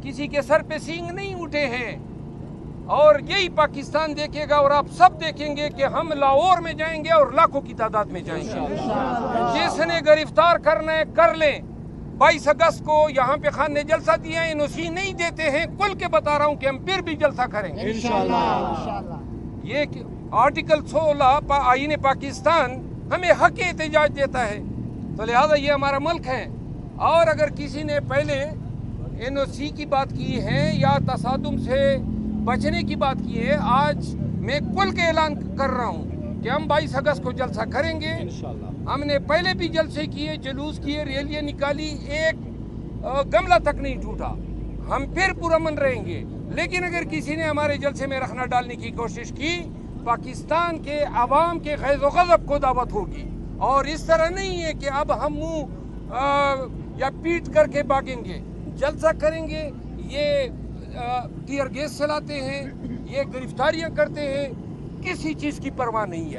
کسی کے سر پہ سینگ نہیں اٹھے ہیں، اور یہی پاکستان دیکھے گا اور آپ سب دیکھیں گے کہ ہم لاہور میں جائیں گے اور لاکھوں کی تعداد میں جائیں گے۔ جس نے گرفتار کرنا ہے کر لیں۔ 22 اگست کو یہاں پہ خان نے جلسہ دیا ہے، NOC نہیں دیتے ہیں، کل کے بتا رہا ہوں کہ ہم پھر بھی جلسہ کریں گے انشاءاللہ۔ یہ آرٹیکل 16 آئین پاکستان ہمیں حق احتجاج دیتا ہے، تو لہذا یہ ہمارا ملک ہے۔ اور اگر کسی نے پہلے NOC کی بات کی ہے یا تصادم سے بچنے کی بات کی ہے، آج میں کل کے اعلان کر رہا ہوں کہ ہم 22 اگست کو جلسہ کریں گے۔ ہم نے پہلے بھی جلسے کیے، جلوس کیے، ریلیاں نکالی، ایک گملہ تک نہیں ٹوٹا۔ ہم پھر پرامن رہیں گے، لیکن اگر کسی نے ہمارے جلسے میں رخنہ ڈالنے کی کوشش کی، پاکستان کے عوام کے غیظ و غضب کو دعوت ہوگی۔ اور اس طرح نہیں ہے کہ اب ہم منہ یا پیٹ کر کے بھاگیں گے، جلسہ کریں گے۔ یہ ٹیئر گیس چلاتے ہیں، یہ گرفتاریاں کرتے ہیں، کسی چیز کی پرواہ نہیں ہے۔